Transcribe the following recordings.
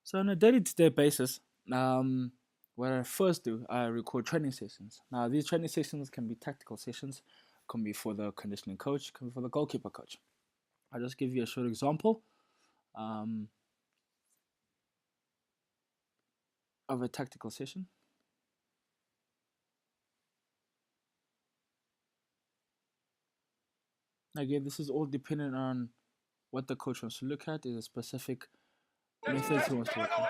So on a day-to-day basis, what I first do, I record training sessions. Now these training sessions can be tactical sessions, can be for the conditioning coach, can be for the goalkeeper coach. I'll just give you a short example um, of a tactical session. Again, this is all dependent on what the coach wants to look at. Is a specific methods he wants to work on.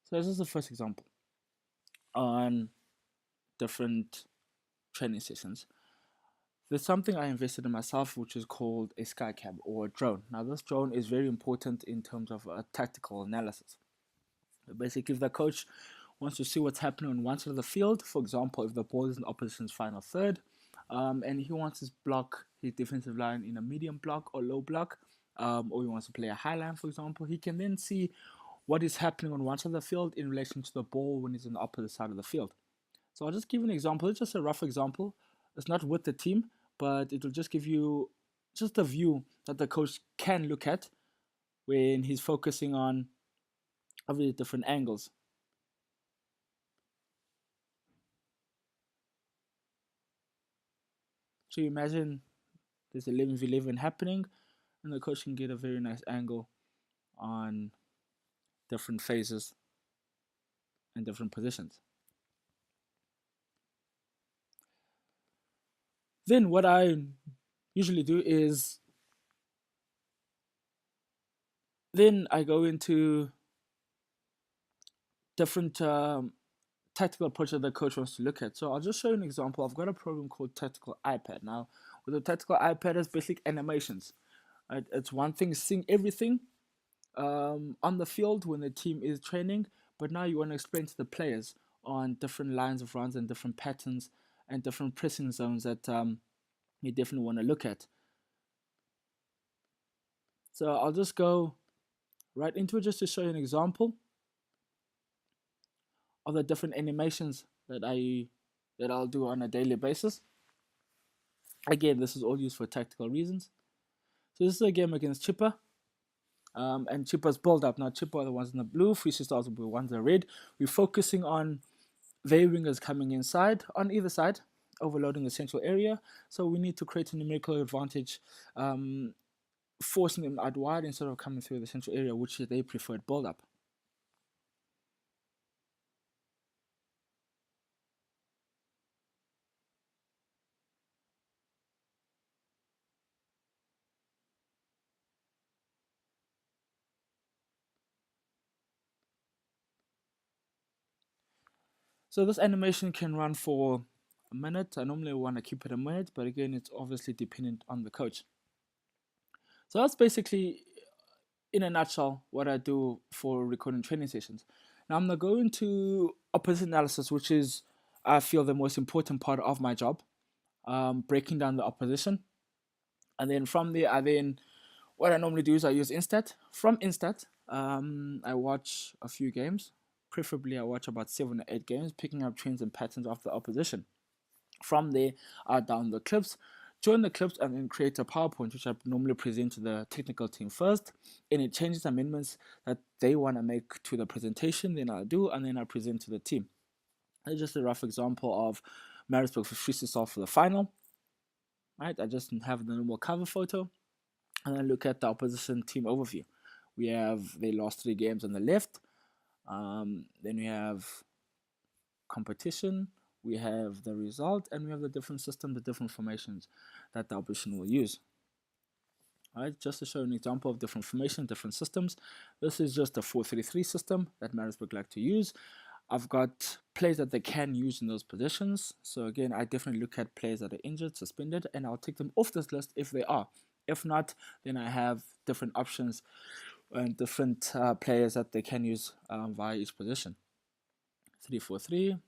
So this is the first example on different training sessions. There's something I invested in myself, which is called a skycam or a drone. Now, this drone is very important in terms of a tactical analysis. Basically, if the coach wants to see what's happening on one side of the field, for example, if the ball is in the opposition's final third, and he wants to block his defensive line in a medium block or low block, or he wants to play a high line, for example, he can then see what is happening on one side of the field in relation to the ball when he's on the opposite side of the field. So I'll just give an example. It's just a rough example. It's not with the team, but it will just give you just a view that the coach can look at when he's focusing on obviously different angles. So you imagine there's 11v11 happening, and the coach can get a very nice angle on different phases and different positions. Then what I usually do is then I go into different tactical approach that the coach wants to look at. So I'll just show you an example. I've got a program called Tactical iPad. Now, with the Tactical iPad, it's basic animations. Right? It's one thing seeing everything on the field when the team is training, but now you want to explain to the players on different lines of runs and different patterns and different pressing zones that you definitely want to look at. So I'll just go right into it just to show you an example of the different animations that I'll do on a daily basis. Again, this is all used for tactical reasons. So this is a game against Chipper. And Chipper's build up. Now Chipper are the ones in the blue, Free Stars will be the ones in the red. We're focusing on their wingers coming inside on either side, overloading the central area. So we need to create a numerical advantage, forcing them out wide instead of coming through the central area, which is their preferred build up. So this animation can run for a minute. I normally want to keep it a minute, but again, it's obviously dependent on the coach. So that's basically, in a nutshell, what I do for recording training sessions. Now I'm going to go into opposite analysis, which is, I feel, the most important part of my job, breaking down the opposition. And then from there, what I normally do is I use Instat. From Instat, I watch a few games. Preferably, I watch about 7 or 8 games, picking up trends and patterns of the opposition. From there, I download the clips, join the clips, and then create a PowerPoint, which I normally present to the technical team first. Any changes, amendments that they want to make to the presentation, then I'll do, and then I present to the team. That's just a rough example of Maritzburg for freestyle for the final. Right, I just have the normal cover photo, and then look at the opposition team overview. We have their last 3 games on the left. Then we have competition, we have the result, and we have the different systems, the different formations that the opposition will use. All right, just to show an example of different formations, different systems. This is just a 4-3-3 system that Maritzburg like to use. I've got players that they can use in those positions. So again, I definitely look at players that are injured, suspended, and I'll take them off this list if they are. If not, then I have different options and different players that they can use via each position. 3-4-3.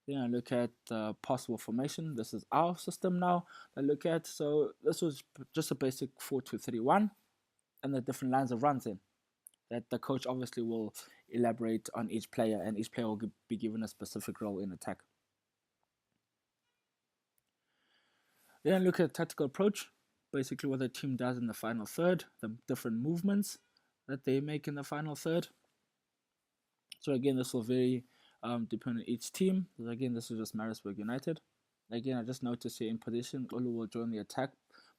Then I look at the possible formation. This is our system now I look at. So this was just a basic 4-2-3-1 and the different lines of runs in. that the coach obviously will elaborate on each player, and each player will be given a specific role in attack. Then look at tactical approach, basically what the team does in the final third, the different movements that they make in the final third. So again, this will vary depending on each team. So again, this is just Maritzburg United. Again, I just noticed here in position, Olu will join the attack,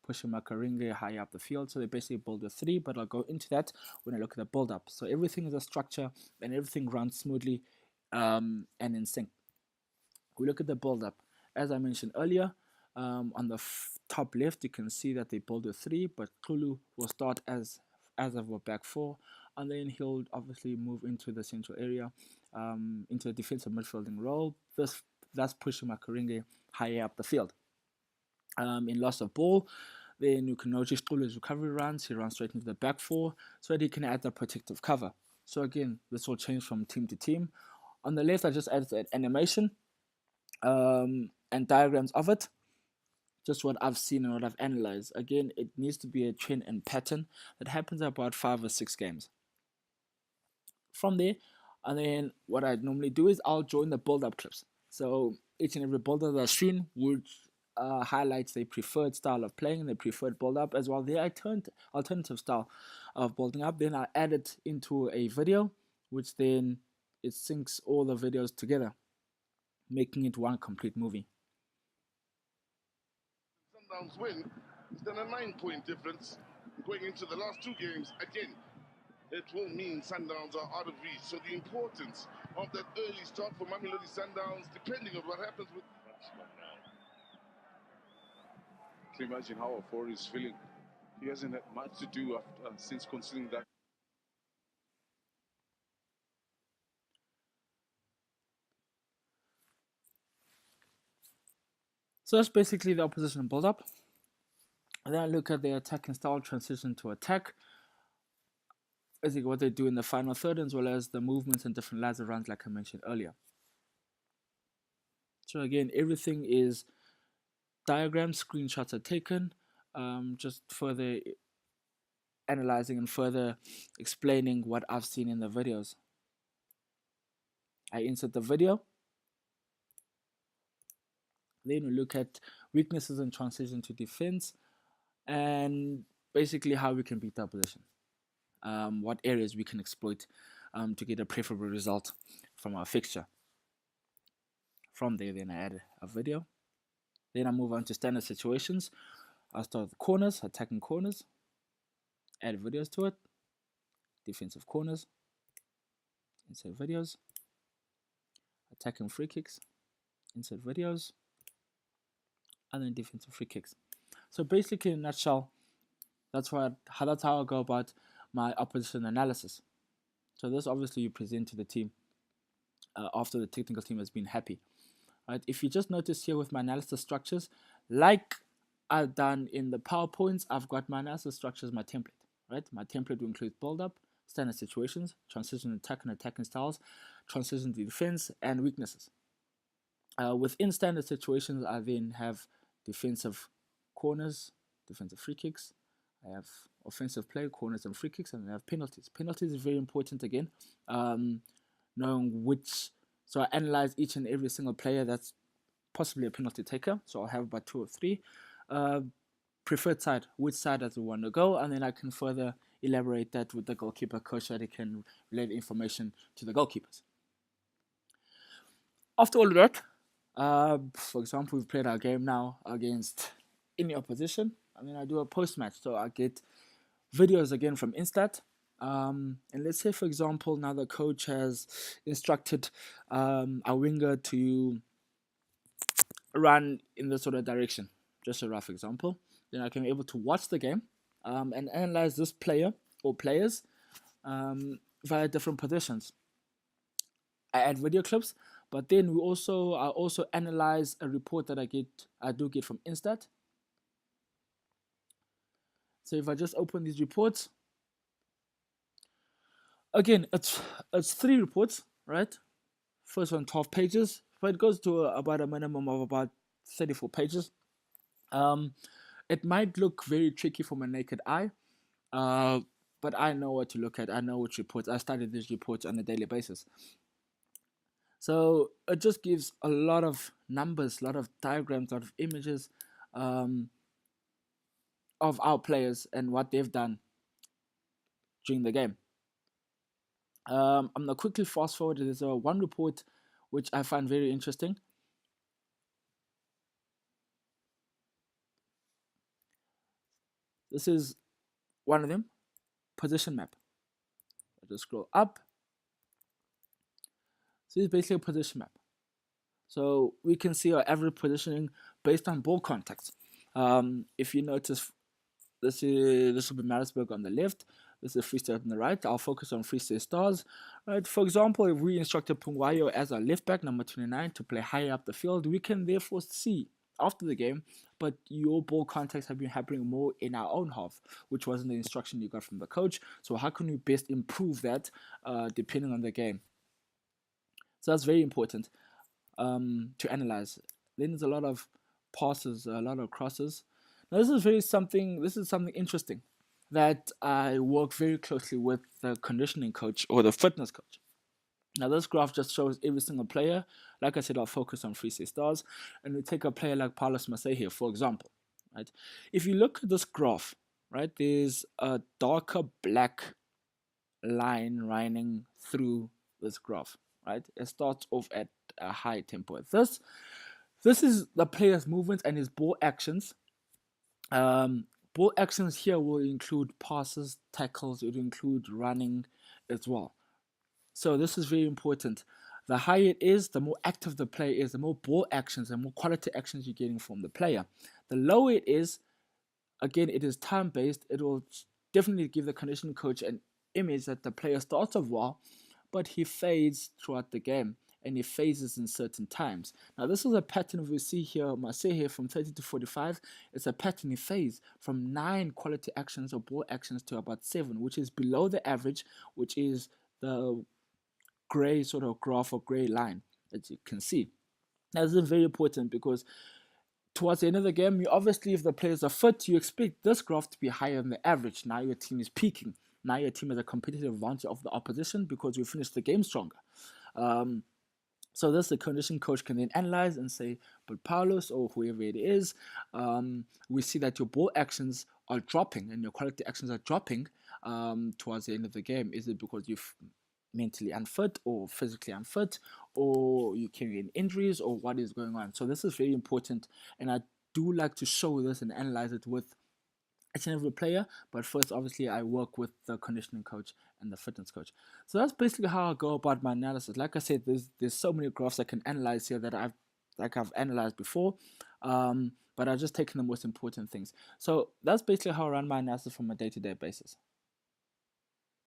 pushing Makaringe high up the field. So they basically build a 3, but I'll go into that when I look at the build-up. So everything is a structure, and everything runs smoothly and in sync. We look at the build-up. As I mentioned earlier, on the top left, you can see that they build a 3, but Kulu will start as of a back 4, and then he'll obviously move into the central area, into a defensive midfielding role. Thus pushing Makaringe higher up the field. In loss of ball, then you can notice Kulu's recovery runs. He runs straight into the back 4, so that he can add the protective cover. So again, this will change from team to team. On the left, I just added an animation and diagrams of it. Just what I've seen and what I've analyzed. Again, it needs to be a trend and pattern that happens about 5 or 6 games. From there, and then what I normally do is I'll join the build-up clips. So each and every build-up I've seen would highlight their preferred style of playing, their preferred build-up, as well their alternative style of building up. Then I add it into a video, which then it syncs all the videos together, making it one complete movie. Sundowns win, it's then a 9-point difference going into the last 2 games. Again, it will mean Sundowns are out of reach. So the importance of that early start for Mamelodi Sundowns, depending on what happens with... Can you imagine how Afori is feeling? He hasn't had much to do after, since conceding that. So that's basically the opposition build-up. And then I look at their attacking style, transition to attack, basically what they do in the final third, as well as the movements and different ladder runs like I mentioned earlier. So again, everything is diagrams, screenshots are taken, just further analyzing and further explaining what I've seen in the videos. I insert the video. Then we look at weaknesses and transition to defense, and basically how we can beat the opposition. What areas we can exploit to get a preferable result from our fixture. From there, then I add a video. Then I move on to standard situations. I'll start with corners, attacking corners, add videos to it, defensive corners, insert videos, attacking free kicks, insert videos, and then defensive free kicks. So basically, in a nutshell, that's how I go about my opposition analysis. So this obviously you present to the team after the technical team has been happy. Right? If you just notice here with my analysis structures, like I've done in the PowerPoints, I've got my analysis structures, my template. Right? My template will include build-up, standard situations, transition attack and attacking styles, transition to defense, and weaknesses. Within standard situations, I then have defensive corners, defensive free kicks. I have offensive play, corners and free kicks, and I have penalties. Penalties is very important again, knowing which. So I analyze each and every single player that's possibly a penalty taker. So I'll have about 2 or 3. Preferred side, which side does it want to go, and then I can further elaborate that with the goalkeeper coach so that he can relay the information to the goalkeepers. After all of that, for example, we've played our game now against any opposition, and then I do a post-match. So I get videos again from Instat. And let's say, for example, now the coach has instructed a winger to run in this sort of direction. Just a rough example. Then I can be able to watch the game and analyze this player or players via different positions. I add video clips, but then I also analyze a report that I do get from Instat. So if I just open these reports, again, it's 3 reports, right? First one, 12 pages, but it goes to about a minimum of about 34 pages. It might look very tricky from a naked eye, but I know what to look at. I know which reports. I study these reports on a daily basis. So it just gives a lot of numbers, a lot of diagrams, a lot of images um, of our players and what they've done during the game. I'm gonna quickly fast forward. There's one report which I find very interesting. This is one of them, position map. I just scroll up. So it's basically a position map. So we can see our average positioning based on ball contacts. If you notice, this will be Maritzburg on the left. This is Free State on the right. I'll focus on Free State Stars. Right. For example, if we instructed Pungwayo as our left back, number 29, to play higher up the field, we can therefore see after the game, but your ball contacts have been happening more in our own half, which wasn't the instruction you got from the coach. So how can we best improve that depending on the game? So that's very important to analyze. Then there's a lot of passes, a lot of crosses. Now this is something interesting that I work very closely with the conditioning coach or the fitness coach. Now this graph just shows every single player. Like I said, I'll focus on Free State Stars, and we take a player like Paulos Masay here, for example. Right? If you look at this graph, right, there's a darker black line running through this graph. Right, it starts off at a high tempo. This is the player's movements and his ball actions. Ball actions here will include passes, tackles, it will include running as well. So this is very important. The higher it is, the more active the player is, the more ball actions and more quality actions you're getting from the player. The lower it is, again, it is time-based. It will definitely give the conditioning coach an image that the player starts off well, but he fades throughout the game and he phases in certain times. Now, this is a pattern we see here, Marseille here from 30 to 45. It's a pattern he phase from 9 quality actions or ball actions to about 7, which is below the average, which is the gray sort of graph or gray line that you can see. Now, this is very important because towards the end of the game, you obviously, if the players are fit, you expect this graph to be higher than the average. Now your team is peaking. Now your team has a competitive advantage of the opposition because you finished the game stronger. So this the condition coach can then analyze and say, but Paulos or whoever it is, we see that your ball actions are dropping and your quality actions are dropping towards the end of the game. Is it because you're mentally unfit or physically unfit, or you carrying injuries, or what is going on? So this is very important, and I do like to show this and analyze it with each and every player. But first, obviously, I work with the conditioning coach and the fitness coach. So that's basically how I go about my analysis. Like I said, there's so many graphs I can analyze here that I've analyzed before, but I've just taken the most important things. So that's basically how I run my analysis from a day-to-day basis.